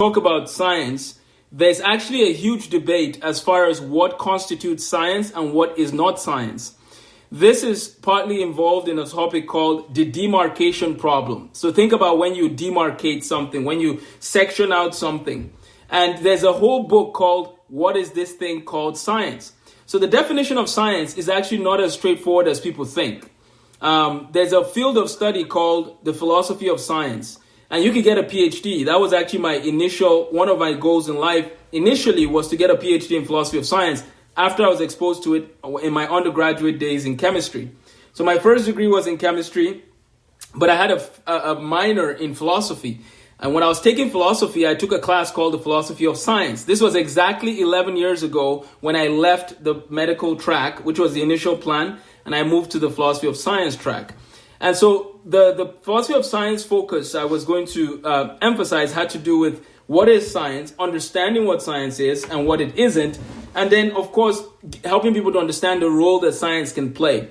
talk about science, there's actually a huge debate as far as what constitutes science and what is not science. This is partly involved in a topic called the demarcation problem. So think about when you demarcate something, when you section out something. And there's a whole book called What is this thing called science? So the definition of science is actually not as straightforward as people think. There's a field of study called the philosophy of science. And you can get a PhD. That was actually one of my goals in life initially, was to get a PhD in philosophy of science after I was exposed to it in my undergraduate days in chemistry. So my first degree was in chemistry, but I had a minor in philosophy. And when I was taking philosophy, I took a class called the philosophy of science. This was exactly 11 years ago when I left the medical track, which was the initial plan, and I moved to the philosophy of science track. And so the philosophy of science focus I was going to emphasize had to do with what is science, understanding what science is and what it isn't, and then, of course, helping people to understand the role that science can play.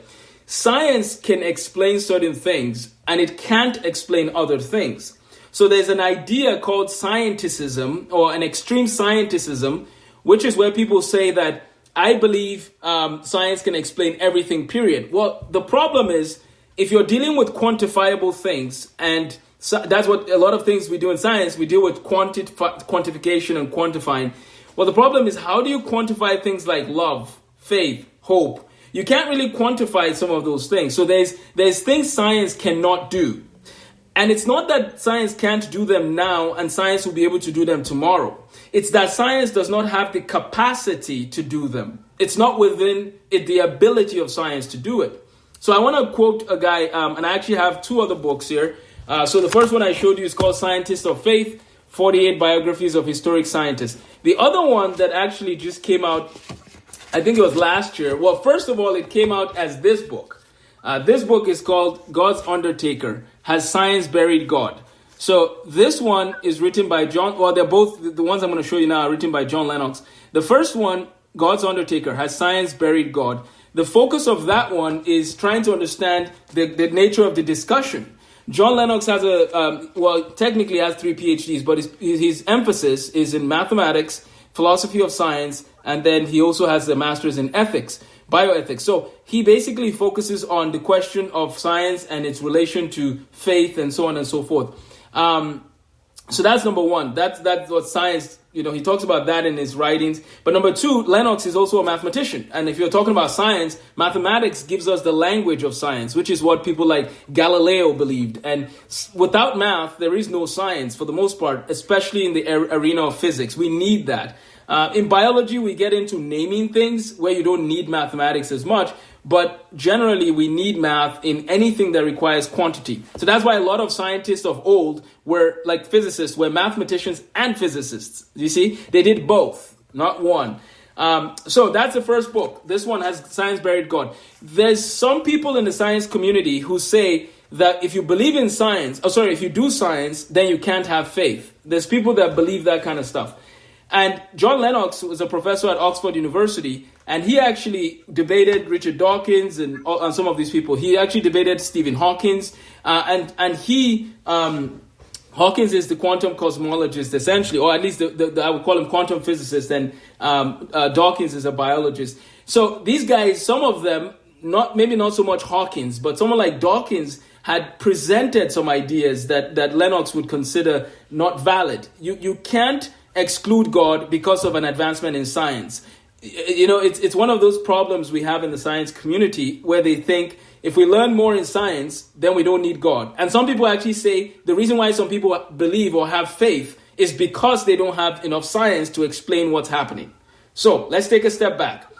Science can explain certain things, and it can't explain other things. So there's an idea called scienticism, or an extreme scienticism, which is where people say that I believe science can explain everything, period. Well, the problem is, if you're dealing with quantifiable things, and so that's what a lot of things we do in science, we deal with quantification and quantifying. Well, the problem is, how do you quantify things like love, faith, hope? You can't really quantify some of those things. So there's things science cannot do. And it's not that science can't do them now and science will be able to do them tomorrow. It's that science does not have the capacity to do them. It's not within it the ability of science to do it. So I want to quote a guy, and I actually have two other books here. So the first one I showed you is called Scientists of Faith, 48 Biographies of Historic Scientists. The other one that actually just came out, I think it was last year. Well, first of all, it came out as this book. This book is called God's Undertaker, Has Science Buried God? So this one is written by John, well, they're both, the ones I'm going to show you now are written by John Lennox. The first one, God's Undertaker, Has Science Buried God? The focus of that one is trying to understand the nature of the discussion. John Lennox has technically has 3 PhDs, but his emphasis is in mathematics, philosophy of science, and then he also has a master's in ethics, bioethics. So he basically focuses on the question of science and its relation to faith and so on and so forth. So that's number one. That's what science, he talks about that in his writings. But number two, Lennox is also a mathematician. And if you're talking about science, mathematics gives us the language of science, which is what people like Galileo believed. And without math, there is no science for the most part, especially in the arena of physics. We need that. In biology, we get into naming things where you don't need mathematics as much. But generally, we need math in anything that requires quantity. So that's why a lot of scientists of old were, like physicists, were mathematicians and physicists. You see, they did both, not one. So that's the first book. This one has Science Buried God. There's some people in the science community who say that if you believe in science, if you do science, then you can't have faith. There's people that believe that kind of stuff. And John Lennox was a professor at Oxford University, and he actually debated Richard Dawkins and some of these people. He actually debated Stephen Hawking, Hawkins is the quantum cosmologist, essentially, or at least I would call him quantum physicist, and Dawkins is a biologist. So these guys, some of them, maybe not so much Hawkins, but someone like Dawkins had presented some ideas that Lennox would consider not valid. You can't exclude God because of an advancement in science. It's one of those problems we have in the science community where they think if we learn more in science, then we don't need God. And some people actually say the reason why some people believe or have faith is because they don't have enough science to explain what's happening. So let's take a step back.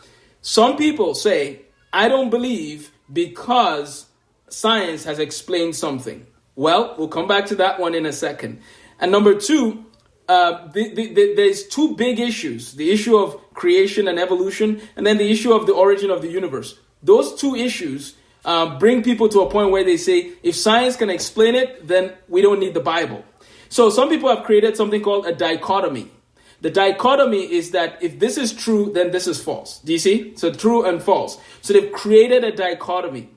Some people say, I don't believe because science has explained something. Well, we'll come back to that one in a second. And number two, there's two big issues, the issue of creation and evolution, and then the issue of the origin of the universe. Those two issues bring people to a point where they say, if science can explain it, then we don't need the Bible. So some people have created something called a dichotomy. The dichotomy is that if this is true, then this is false. Do you see? So true and false. So they've created a dichotomy.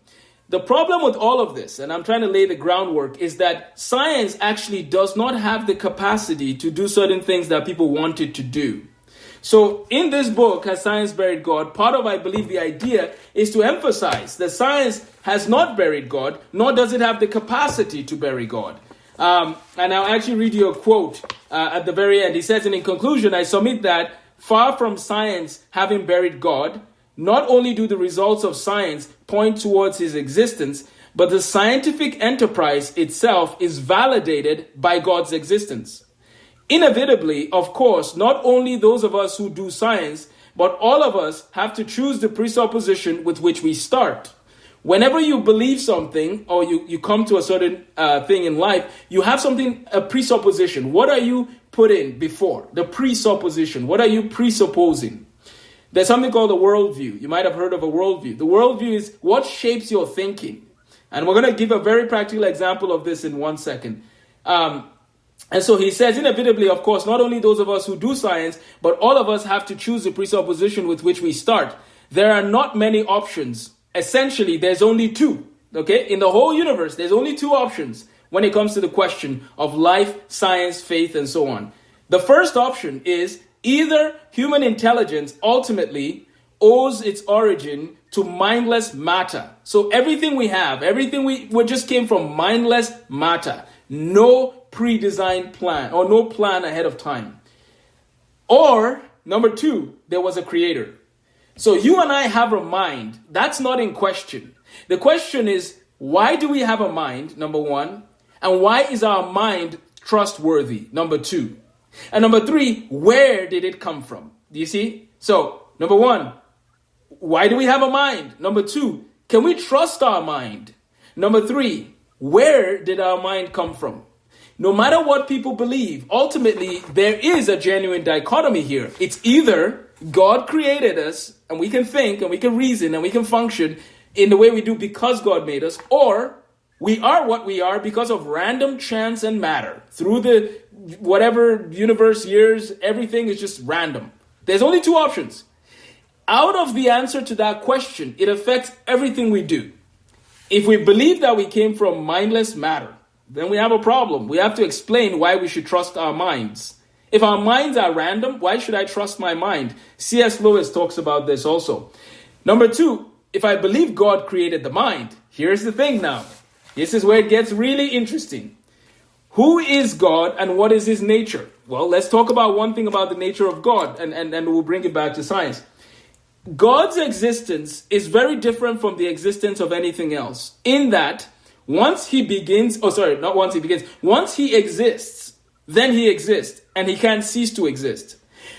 The problem with all of this, and I'm trying to lay the groundwork, is that science actually does not have the capacity to do certain things that people want it to do. So in this book, Has Science Buried God? Part of, I believe, the idea is to emphasize that science has not buried God, nor does it have the capacity to bury God. And I'll actually read you a quote at the very end. He says, and in conclusion, I submit that far from science having buried God, not only do the results of science point towards his existence, but the scientific enterprise itself is validated by God's existence. Inevitably, of course, not only those of us who do science, but all of us have to choose the presupposition with which we start. Whenever you believe something or you come to a certain thing in life, you have something, a presupposition. What are you putting before? The presupposition. What are you presupposing? There's something called a worldview. You might have heard of a worldview. The worldview is what shapes your thinking. And we're going to give a very practical example of this in 1 second. And so he says, inevitably, of course, not only those of us who do science, but all of us have to choose the presupposition with which we start. There are not many options. Essentially, there's only two. Okay? In the whole universe, there's only two options when it comes to the question of life, science, faith, and so on. The first option is either human intelligence ultimately owes its origin to mindless matter. So everything we have, everything we just came from mindless matter. No pre-designed plan or no plan ahead of time. Or, number two, there was a creator. So you and I have a mind. That's not in question. The question is, why do we have a mind, number one? And why is our mind trustworthy, number two? And number three, where did it come from? Do you see? So, number one, why do we have a mind? Number two, can we trust our mind? Number three, where did our mind come from? No matter what people believe, ultimately, there is a genuine dichotomy here. It's either God created us, and we can think, and we can reason, and we can function in the way we do because God made us, or we are what we are because of random chance and matter. Through the whatever universe years, everything is just random. There's only two options. Out of the answer to that question, it affects everything we do. If we believe that we came from mindless matter, then we have a problem. We have to explain why we should trust our minds. If our minds are random, why should I trust my mind? C.S. Lewis talks about this also. Number two, if I believe God created the mind, here's the thing now. This is where it gets really interesting. Who is God and what is his nature? Well, let's talk about one thing about the nature of God, and we'll bring it back to science. God's existence is very different from the existence of anything else, in that once he exists, then he exists, and he can't cease to exist.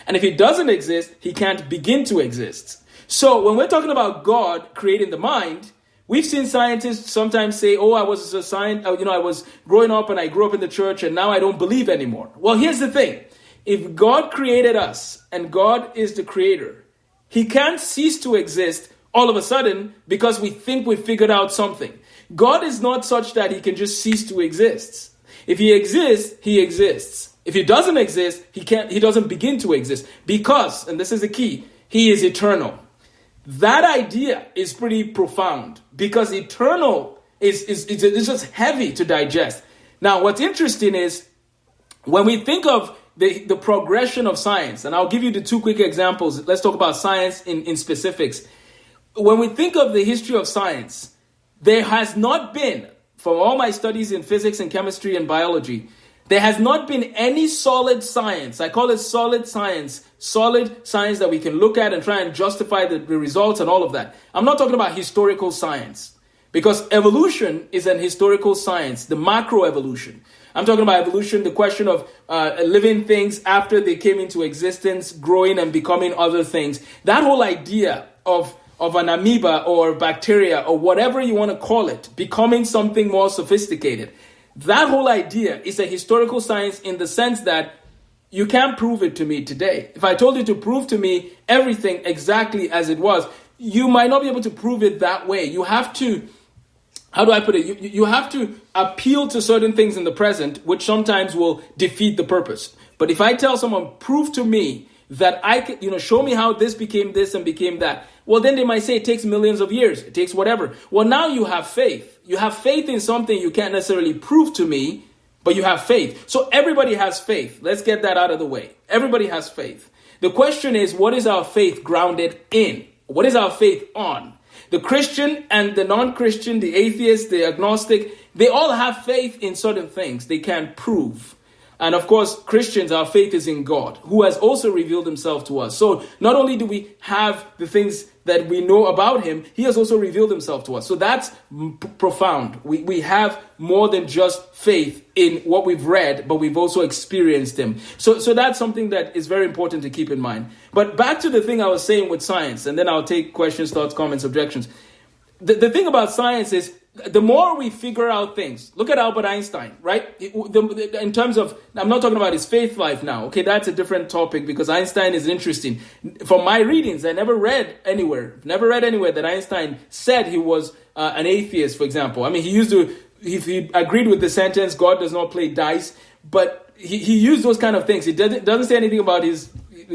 And if he doesn't exist, he can't begin to exist. So when we're talking about God creating the mind, we've seen scientists sometimes say, oh, I was I was growing up and I grew up in the church and now I don't believe anymore. Well, here's the thing. If God created us and God is the creator, he can't cease to exist all of a sudden because we think we figured out something. God is not such that he can just cease to exist. If he exists, he exists. If he doesn't exist, he doesn't begin to exist because, and this is the key, he is eternal. That idea is pretty profound because eternal is just heavy to digest. Now, what's interesting is when we think of the progression of science, and I'll give you the two quick examples. Let's talk about science in specifics. When we think of the history of science, there has not been, from all my studies in physics and chemistry and biology, there has not been any solid science. I call it solid science that we can look at and try and justify the results and all of that. I'm not talking about historical science because evolution is an historical science, the macroevolution. I'm talking about evolution, the question of living things after they came into existence, growing and becoming other things. That whole idea of an amoeba or bacteria or whatever you want to call it, becoming something more sophisticated. That whole idea is a historical science in the sense that you can't prove it to me today. If I told you to prove to me everything exactly as it was, you might not be able to prove it that way. You have to, how do I put it? You have to appeal to certain things in the present, which sometimes will defeat the purpose. But if I tell someone, prove to me that I could, show me how this became this and became that. Well, then they might say it takes millions of years. It takes whatever. Well, now you have faith. You have faith in something you can't necessarily prove to me, but you have faith. So everybody has faith. Let's get that out of the way. Everybody has faith. The question is, what is our faith grounded in? What is our faith on? The Christian and the non-Christian, the atheist, the agnostic, they all have faith in certain things they can prove. And of course, Christians, our faith is in God, who has also revealed himself to us. So not only do we have the things that we know about him, he has also revealed himself to us. So that's profound. We have more than just faith in what we've read, but we've also experienced him. So that's something that is very important to keep in mind. But back to the thing I was saying with science, and then I'll take questions, thoughts, comments, objections. The thing about science is, the more we figure out things, look at Albert Einstein, right? In terms of, I'm not talking about his faith life now. Okay, that's a different topic because Einstein is interesting. From my readings, I never read anywhere that Einstein said he was an atheist, for example. I mean, he agreed with the sentence, God does not play dice, but he used those kind of things. It doesn't say anything about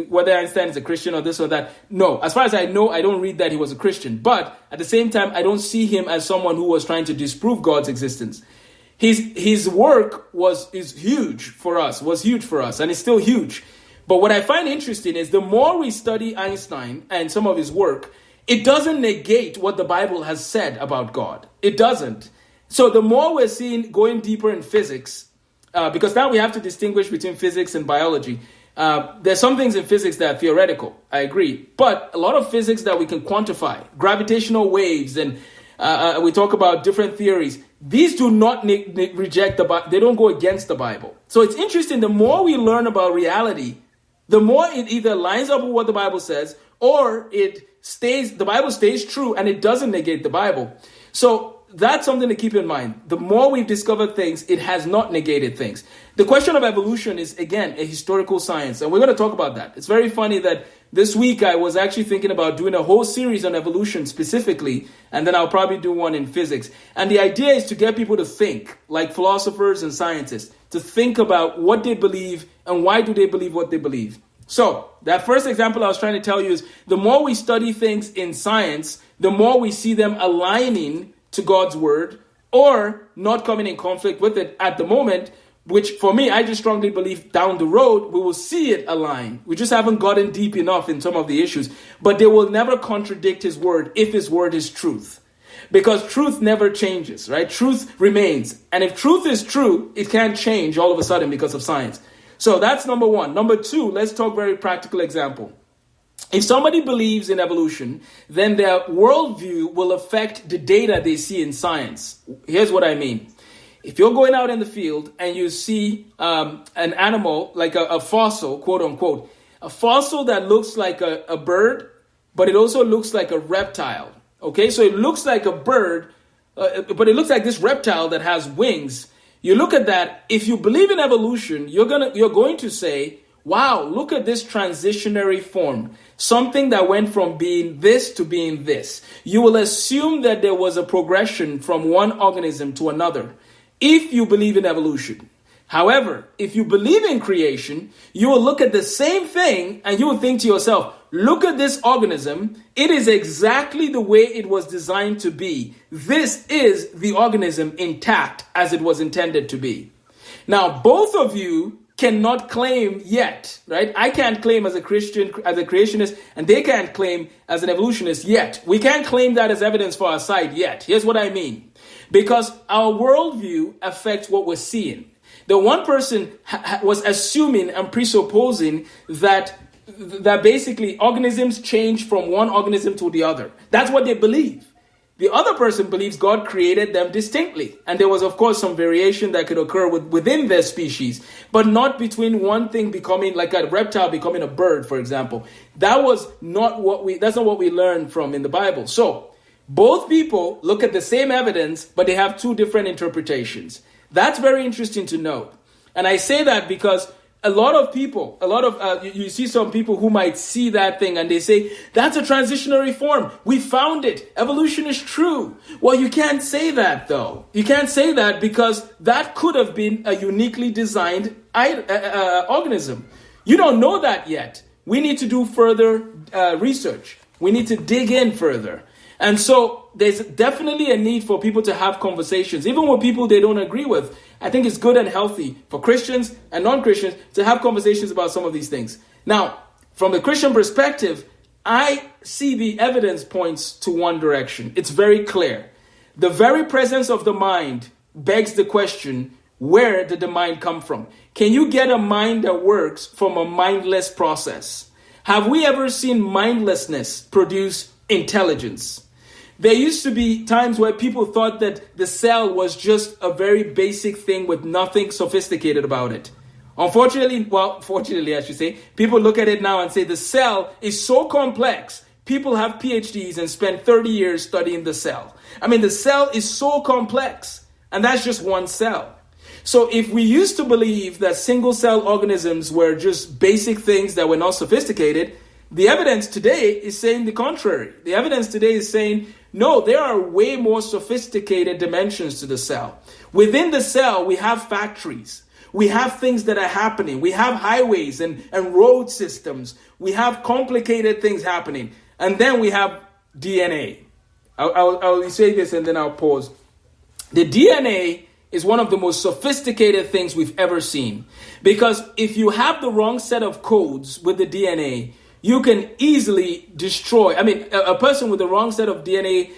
whether Einstein is a Christian or this or that. No, as far as I know, I don't read that he was a Christian. But at the same time, I don't see him as someone who was trying to disprove God's existence. His work was huge for us, and it's still huge. But what I find interesting is the more we study Einstein and some of his work, it doesn't negate what the Bible has said about God. It doesn't. So the more we're seeing going deeper in physics, because now we have to distinguish between physics and biology. There's some things in physics that are theoretical, I agree. But a lot of physics that we can quantify, gravitational waves, and we talk about different theories, these do not reject the Bible. They don't go against the Bible. So it's interesting, the more we learn about reality, the more it either lines up with what the Bible says, or the Bible stays true and it doesn't negate the Bible. So that's something to keep in mind. The more we've discovered things, it has not negated things. The question of evolution is, again, a historical science, and we're going to talk about that. It's very funny that this week I was actually thinking about doing a whole series on evolution specifically, and then I'll probably do one in physics. And the idea is to get people to think, like philosophers and scientists, to think about what they believe and why do they believe what they believe. So that first example I was trying to tell you is the more we study things in science, the more we see them aligning to God's word or not coming in conflict with it at the moment, which for me, I just strongly believe down the road, we will see it align. We just haven't gotten deep enough in some of the issues, but they will never contradict his word if his word is truth, because truth never changes, right? Truth remains. And if truth is true, it can't change all of a sudden because of science. So that's number one. Number two, let's talk very practical example. If somebody believes in evolution, then their worldview will affect the data they see in science. Here's what I mean. If you're going out in the field and you see an animal, like a fossil, quote unquote, a fossil that looks like a bird, but it also looks like a reptile. Okay, so it looks like a bird, but it looks like this reptile that has wings. You look at that. If you believe in evolution, you're going to say, wow, look at this transitionary form. Something that went from being this to being this. You will assume that there was a progression from one organism to another if you believe in evolution. However, if you believe in creation, you will look at the same thing and you will think to yourself, look at this organism. It is exactly the way it was designed to be. This is the organism intact as it was intended to be. Now, both of you cannot claim yet, right? I can't claim as a Christian, as a creationist, and they can't claim as an evolutionist yet. We can't claim that as evidence for our side yet. Here's what I mean. Because our worldview affects what we're seeing. The one person was assuming and presupposing that basically organisms change from one organism to the other. That's what they believe. The other person believes God created them distinctly. And there was, of course, some variation that could occur within their species, but not between one thing becoming like a reptile becoming a bird, for example. That's not what we learned from in the Bible. So both people look at the same evidence, but they have two different interpretations. That's very interesting to note. And I say that because you see some people who might see that thing and they say, that's a transitionary form. We found it. Evolution is true. Well, you can't say that though. You can't say that because that could have been a uniquely designed organism. You don't know that yet. we need to do further research. We need to dig in further. And so there's definitely a need for people to have conversations, even with people they don't agree with. I think it's good and healthy for Christians and non-Christians to have conversations about some of these things. Now, from the Christian perspective, I see the evidence points to one direction. It's very clear. The very presence of the mind begs the question, where did the mind come from? Can you get a mind that works from a mindless process? Have we ever seen mindlessness produce intelligence? There used to be times where people thought that the cell was just a very basic thing with nothing sophisticated about it. Fortunately, I should say, people look at it now and say the cell is so complex. People have PhDs and spend 30 years studying the cell. I mean, the cell is so complex, and that's just one cell. So if we used to believe that single cell organisms were just basic things that were not sophisticated, the evidence today is saying the contrary. The evidence today is saying, no, there are way more sophisticated dimensions to the cell. Within the cell, we have factories. We have things that are happening. We have highways and road systems. We have complicated things happening. And then we have DNA. I'll say this and then I'll pause. The DNA is one of the most sophisticated things we've ever seen. Because if you have the wrong set of codes with the DNA, you can easily destroy. I mean, a person with the wrong set of DNA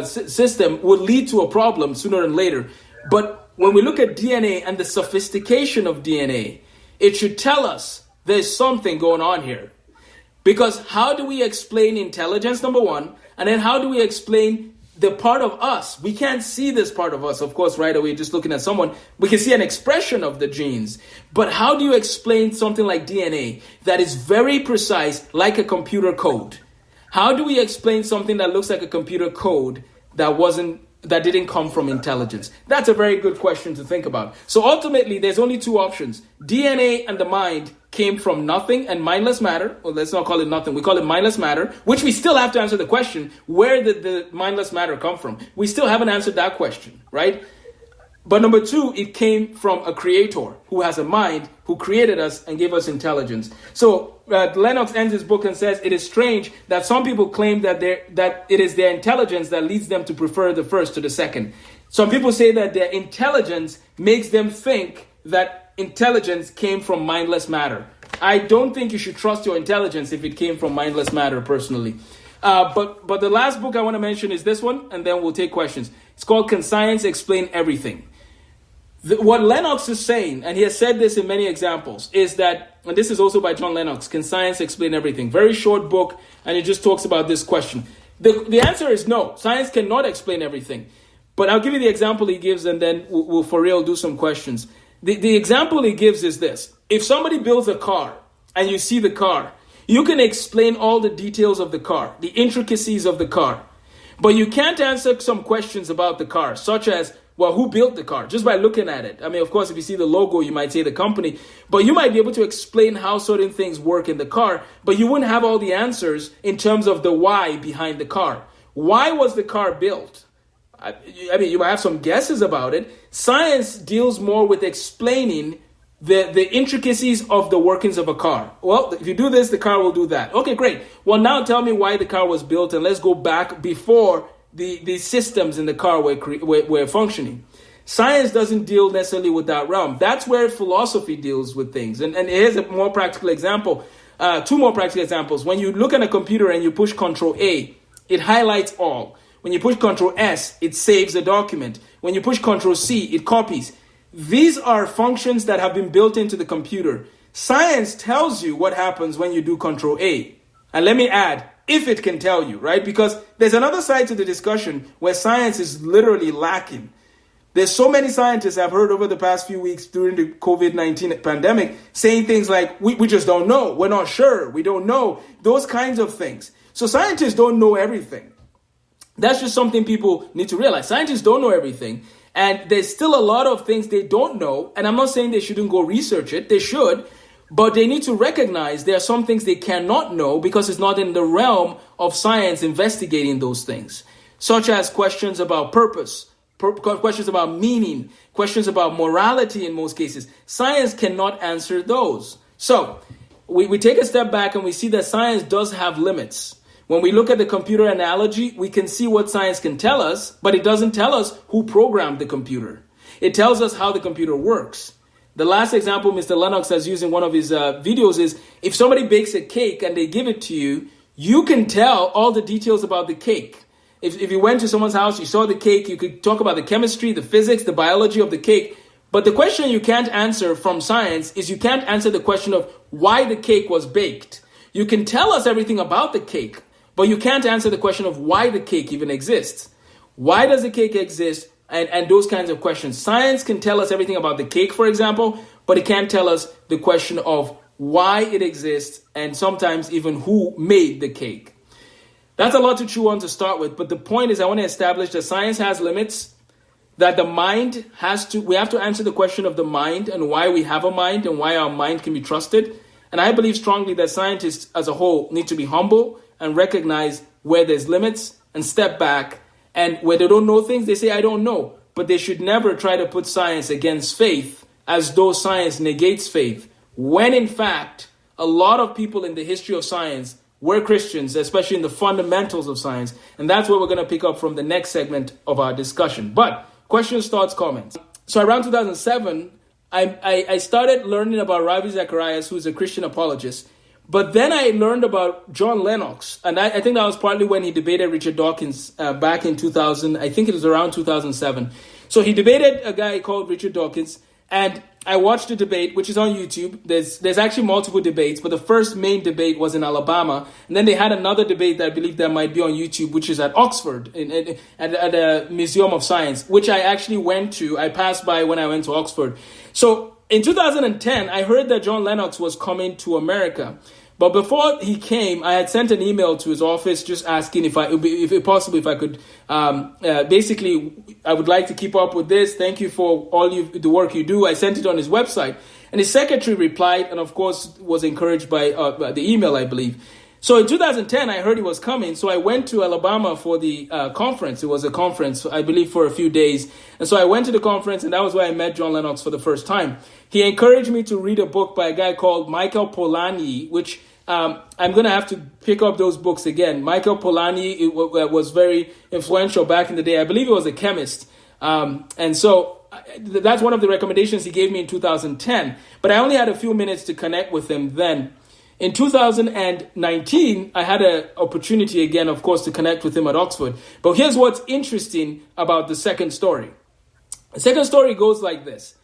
system would lead to a problem sooner than later. But when we look at DNA and the sophistication of DNA, it should tell us there's something going on here. Because how do we explain intelligence, number one? And then how do we explain the part of us? We can't see this part of us, of course, right away, just looking at someone. We can see an expression of the genes. But how do you explain something like DNA that is very precise, like a computer code? How do we explain something that looks like a computer code that didn't come from intelligence? That's a very good question to think about. So ultimately, there's only two options. DNA and the mind came from nothing and mindless matter. Well, let's not call it nothing. We call it mindless matter, which we still have to answer the question, where did the mindless matter come from? We still haven't answered that question, right? But number two, it came from a creator who has a mind, who created us and gave us intelligence. So Lennox ends his book and says, it is strange that some people claim that it is their intelligence that leads them to prefer the first to the second. Some people say that their intelligence makes them think that intelligence came from mindless matter. I don't think you should trust your intelligence if it came from mindless matter, personally. But the last book I want to mention is this one, and then we'll take questions. It's called Can Science Explain Everything? What Lennox is saying, and he has said this in many examples, is that, and this is also by John Lennox, Can Science Explain Everything? Very short book, and it just talks about this question. The answer is no. Science cannot explain everything. But I'll give you the example he gives, and then we'll for real do some questions. The example he gives is this. If somebody builds a car, and you see the car, you can explain all the details of the car, the intricacies of the car. But you can't answer some questions about the car, such as, well, who built the car? Just by looking at it. I mean, of course, if you see the logo, you might say the company. But you might be able to explain how certain things work in the car. But you wouldn't have all the answers in terms of the why behind the car. Why was the car built? I mean, you might have some guesses about it. Science deals more with explaining the intricacies of the workings of a car. Well, if you do this, the car will do that. Okay, great. Well, now tell me why the car was built, and let's go back before the systems in the car were functioning. Science doesn't deal necessarily with that realm. That's where philosophy deals with things. And here's a more practical example. Two more practical examples. When you look at a computer and you push Control A, it highlights all. When you push Control S, it saves a document. When you push Control C, it copies. These are functions that have been built into the computer. Science tells you what happens when you do Control A. And let me add, if it can tell you, right? Because there's another side to the discussion where science is literally lacking. There's so many scientists I've heard over the past few weeks during the COVID-19 pandemic saying things like, we just don't know. We're not sure. We don't know. Those kinds of things. So scientists don't know everything. That's just something people need to realize. Scientists don't know everything. And there's still a lot of things they don't know. And I'm not saying they shouldn't go research it. They should. But they need to recognize there are some things they cannot know because it's not in the realm of science investigating those things. Such as questions about purpose, questions about meaning, questions about morality in most cases. Science cannot answer those. So we take a step back and we see that science does have limits. When we look at the computer analogy, we can see what science can tell us, but it doesn't tell us who programmed the computer. It tells us how the computer works. The last example Mr. Lennox has used in one of his videos is, if somebody bakes a cake and they give it to you, you can tell all the details about the cake. If you went to someone's house, you saw the cake, you could talk about the chemistry, the physics, the biology of the cake. But the question you can't answer from science is you can't answer the question of why the cake was baked. You can tell us everything about the cake, but you can't answer the question of why the cake even exists. Why does the cake exist? And those kinds of questions. Science can tell us everything about the cake, for example, but it can't tell us the question of why it exists and sometimes even who made the cake. That's a lot to chew on to start with, but the point is I want to establish that science has limits, that the mind we have to answer the question of the mind and why we have a mind and why our mind can be trusted. And I believe strongly that scientists as a whole need to be humble and recognize where there's limits and step back. And where they don't know things, they say, I don't know. But they should never try to put science against faith as though science negates faith. When in fact, a lot of people in the history of science were Christians, especially in the fundamentals of science. And that's what we're going to pick up from the next segment of our discussion. But questions, thoughts, comments. So around 2007, I started learning about Ravi Zacharias, who's a Christian apologist. But then I learned about John Lennox, and I think that was partly when he debated Richard Dawkins back in 2000. I think it was around 2007. So he debated a guy called Richard Dawkins, and I watched the debate, which is on YouTube. There's actually multiple debates, but the first main debate was in Alabama, and then they had another debate that I believe that might be on YouTube, which is at Oxford, at the Museum of Science, which I actually went to. I passed by when I went to Oxford. So in 2010, I heard that John Lennox was coming to America. But before he came, I had sent an email to his office just asking if possible, if I could, basically, I would like to keep up with this. Thank you for all the work you do. I sent it on his website. And his secretary replied, and of course was encouraged by the email, I believe. So in 2010, I heard he was coming. So I went to Alabama for the conference. It was a conference, I believe, for a few days. And so I went to the conference, and that was where I met John Lennox for the first time. He encouraged me to read a book by a guy called Michael Polanyi, which I'm going to have to pick up those books again. Michael Polanyi was very influential back in the day. I believe he was a chemist. And so that's one of the recommendations he gave me in 2010. But I only had a few minutes to connect with him then. In 2019, I had an opportunity again, of course, to connect with him at Oxford. But here's what's interesting about the second story. The second story goes like this.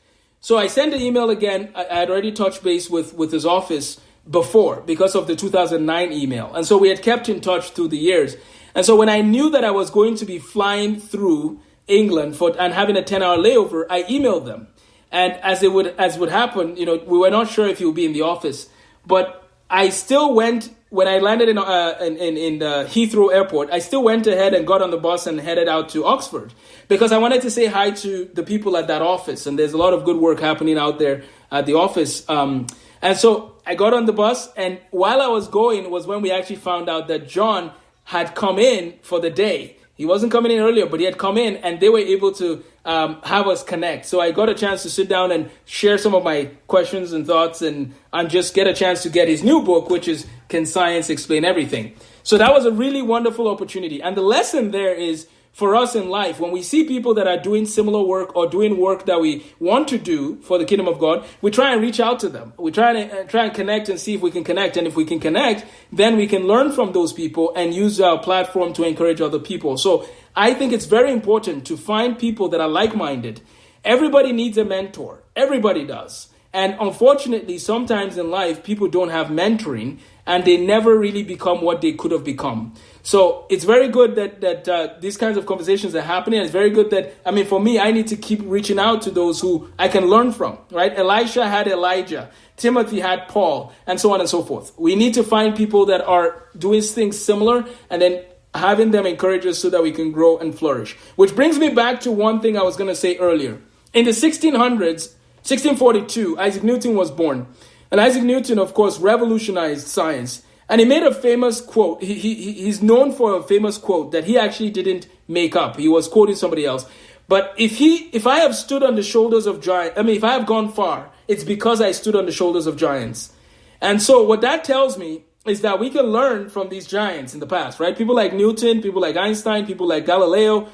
So I sent an email again. I had already touched base with his office before because of the 2009 email. And so we had kept in touch through the years. And so when I knew that I was going to be flying through England and having a 10-hour layover, I emailed them. And as would happen, we were not sure if he would be in the office. But I still went, when I landed in Heathrow Airport, I still went ahead and got on the bus and headed out to Oxford because I wanted to say hi to the people at that office. And there's a lot of good work happening out there at the office. And so I got on the bus, and while I was going was when we actually found out that John had come in for the day. He wasn't coming in earlier, but he had come in, and they were able to have us connect. So I got a chance to sit down and share some of my questions and thoughts and just get a chance to get his new book, which is Can Science Explain Everything? So that was a really wonderful opportunity. And the lesson there is, for us in life, when we see people that are doing similar work or doing work that we want to do for the kingdom of God, we try and reach out to them. We try and connect and see if we can connect. And if we can connect, then we can learn from those people and use our platform to encourage other people. So I think it's very important to find people that are like-minded. Everybody needs a mentor. Everybody does. And unfortunately, sometimes in life, people don't have mentoring and they never really become what they could have become. So it's very good that these kinds of conversations are happening. It's very good that, for me, I need to keep reaching out to those who I can learn from, right? Elisha had Elijah. Timothy had Paul, and so on and so forth. We need to find people that are doing things similar and then having them encourage us so that we can grow and flourish. Which brings me back to one thing I was going to say earlier. In the 1600s, 1642, Isaac Newton was born. And Isaac Newton, of course, revolutionized science. And he made a famous quote. He's known for a famous quote that he actually didn't make up. He was quoting somebody else. But if I have stood on the shoulders of giants, if I have gone far, it's because I stood on the shoulders of giants. And so what that tells me is that we can learn from these giants in the past, right? People like Newton, people like Einstein, people like Galileo.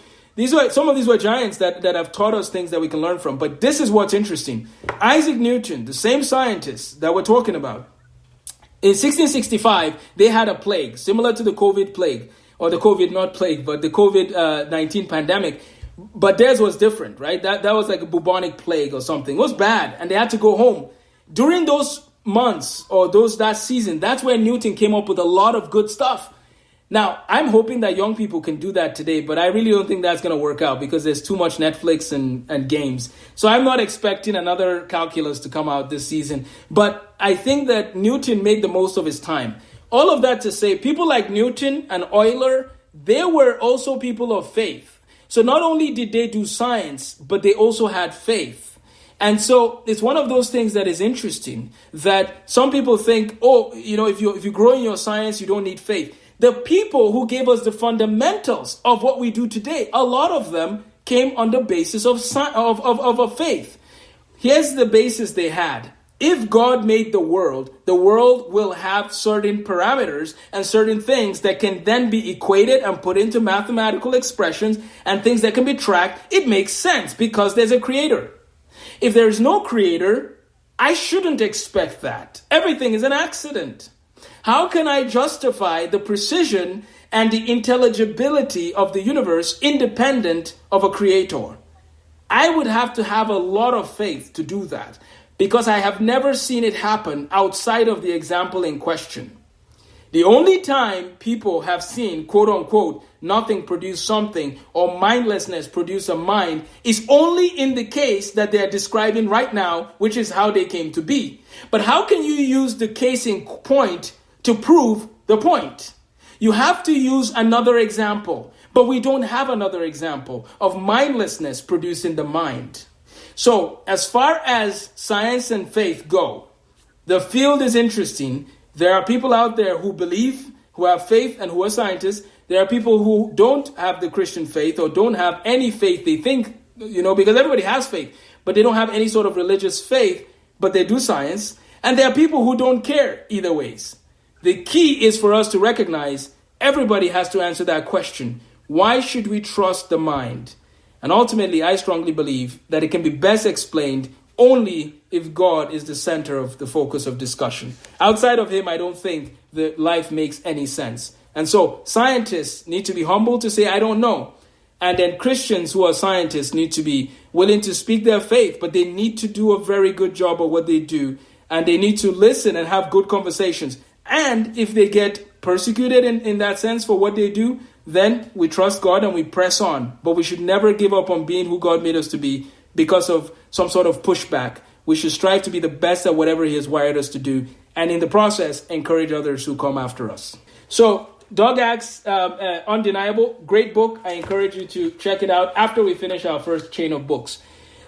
Some of these were giants that have taught us things that we can learn from. But this is what's interesting. Isaac Newton, the same scientist that we're talking about, in 1665, they had a plague similar to the COVID plague, or the COVID, not plague, but the COVID-19 pandemic. But theirs was different, right? That was like a bubonic plague or something. It was bad, and they had to go home. During those months or that season, that's where Newton came up with a lot of good stuff. Now, I'm hoping that young people can do that today, but I really don't think that's going to work out because there's too much Netflix and games. So I'm not expecting another calculus to come out this season. But I think that Newton made the most of his time. All of that to say, people like Newton and Euler, they were also people of faith. So not only did they do science, but they also had faith. And so it's one of those things that is interesting, that some people think, if you grow in your science, you don't need faith. The people who gave us the fundamentals of what we do today, a lot of them came on the basis of faith. Here's the basis they had. If God made the world will have certain parameters and certain things that can then be equated and put into mathematical expressions and things that can be tracked. It makes sense because there's a creator. If there's no creator, I shouldn't expect that. Everything is an accident. How can I justify the precision and the intelligibility of the universe independent of a creator? I would have to have a lot of faith to do that because I have never seen it happen outside of the example in question. The only time people have seen, quote unquote, nothing produce something or mindlessness produce a mind is only in the case that they are describing right now, which is how they came to be. But how can you use the case in point to prove the point? You have to use another example, but we don't have another example of mindlessness producing the mind. So as far as science and faith go, the field is interesting. There are people out there who believe, who have faith, and who are scientists. There are people who don't have the Christian faith or don't have any faith. They think, because everybody has faith, but they don't have any sort of religious faith, but they do science. And there are people who don't care either ways. The key is for us to recognize everybody has to answer that question. Why should we trust the mind? And ultimately, I strongly believe that it can be best explained only if God is the center of the focus of discussion. Outside of him, I don't think that life makes any sense. And so scientists need to be humble to say, I don't know. And then Christians who are scientists need to be willing to speak their faith, but they need to do a very good job of what they do. And they need to listen and have good conversations. And if they get persecuted in that sense for what they do, then we trust God and we press on. But we should never give up on being who God made us to be because of some sort of pushback. We should strive to be the best at whatever he has wired us to do. And in the process, encourage others who come after us. So, Dog Acts, Undeniable, great book. I encourage you to check it out after we finish our first chain of books.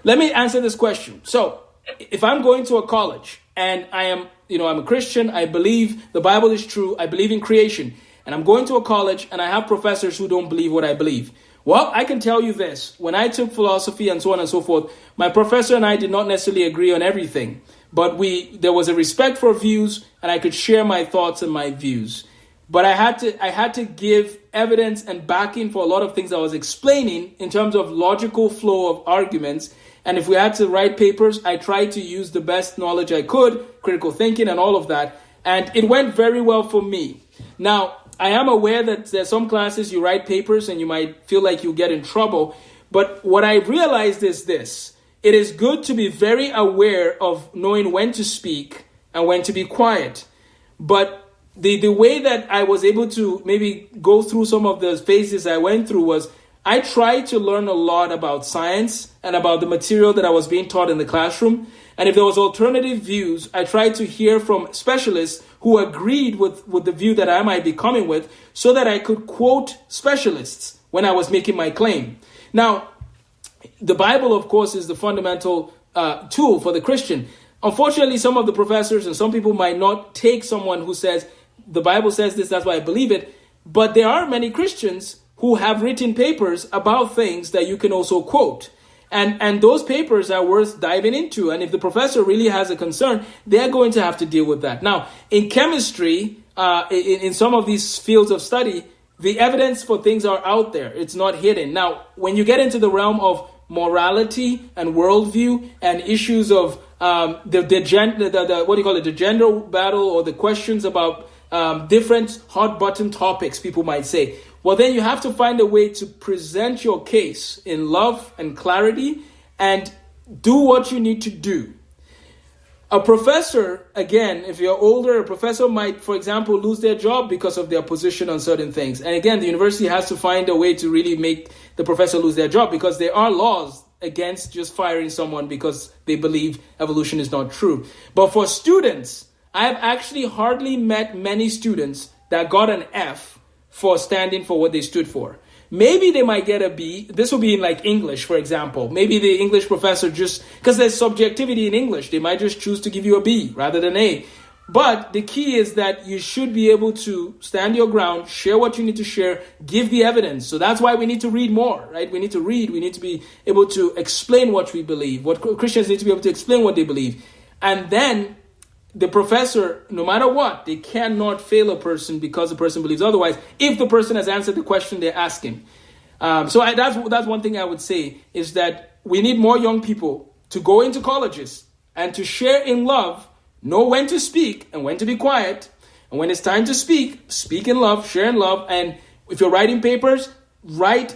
Let me answer this question. So, if I'm going to a college and I'm a Christian, I believe the Bible is true, I believe in creation, and I'm going to a college and I have professors who don't believe what I believe. Well, I can tell you this. When I took philosophy and so on and so forth, my professor and I did not necessarily agree on everything, but there was a respect for views and I could share my thoughts and my views. But I had to give evidence and backing for a lot of things I was explaining in terms of logical flow of arguments. And if we had to write papers, I tried to use the best knowledge I could, critical thinking and all of that. And it went very well for me. Now, I am aware that there's some classes you write papers and you might feel like you get in trouble. But what I realized is this. It is good to be very aware of knowing when to speak and when to be quiet. But the way that I was able to maybe go through some of the phases I went through was I tried to learn a lot about science and about the material that I was being taught in the classroom. And if there was alternative views, I tried to hear from specialists who agreed with the view that I might be coming with so that I could quote specialists when I was making my claim. Now, the Bible, of course, is the fundamental tool for the Christian. Unfortunately, some of the professors and some people might not take someone who says, the Bible says this, that's why I believe it. But there are many Christians who have written papers about things that you can also quote. And those papers are worth diving into. And if the professor really has a concern, they're going to have to deal with that. Now, in chemistry, in some of these fields of study, the evidence for things are out there. It's not hidden. Now, when you get into the realm of morality and worldview and issues of the gender battle, or the questions about different hot button topics, people might say, well, then you have to find a way to present your case in love and clarity and do what you need to do. A professor, again, if you're older, a professor might, for example, lose their job because of their position on certain things. And again, the university has to find a way to really make the professor lose their job, because there are laws against just firing someone because they believe evolution is not true. But for students, I have actually hardly met many students that got an F for standing for what they stood for. Maybe they might get a B. This will be in like English, for example. Maybe the English professor just, because there's subjectivity in English, they might just choose to give you a B rather than A. But the key is that you should be able to stand your ground, share what you need to share, give the evidence. So that's why we need to read more, right? We need to read. We need to be able to explain what we believe. What Christians need to be able to explain what they believe. And then the professor, no matter what, they cannot fail a person because the person believes otherwise, if the person has answered the question they're asking. That's one thing I would say, is that we need more young people to go into colleges and to share in love, know when to speak and when to be quiet. And when it's time to speak, speak in love, share in love. And if you're writing papers, write.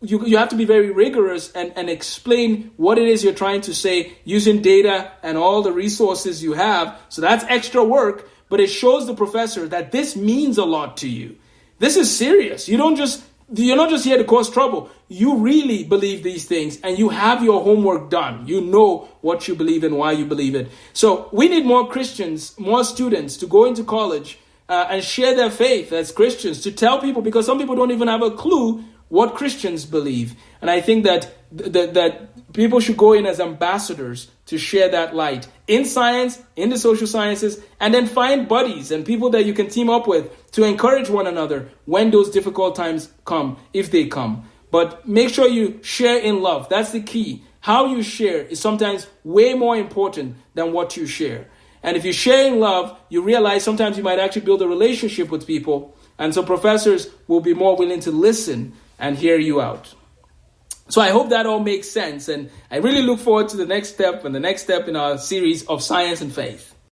You have to be very rigorous and explain what it is you're trying to say using data and all the resources you have. So that's extra work, but it shows the professor that this means a lot to you. This is serious. You're not just here to cause trouble. You really believe these things and you have your homework done. You know what you believe and why you believe it. So we need more Christians, more students to go into college and share their faith as Christians, to tell people, because some people don't even have a clue what Christians believe. And I think that people should go in as ambassadors to share that light in science, in the social sciences, and then find buddies and people that you can team up with to encourage one another when those difficult times come, if they come. But make sure you share in love. That's the key. How you share is sometimes way more important than what you share. And if you share in love, you realize sometimes you might actually build a relationship with people. And so professors will be more willing to listen and hear you out. So I hope that all makes sense. And I really look forward to the next step in our series of science and faith.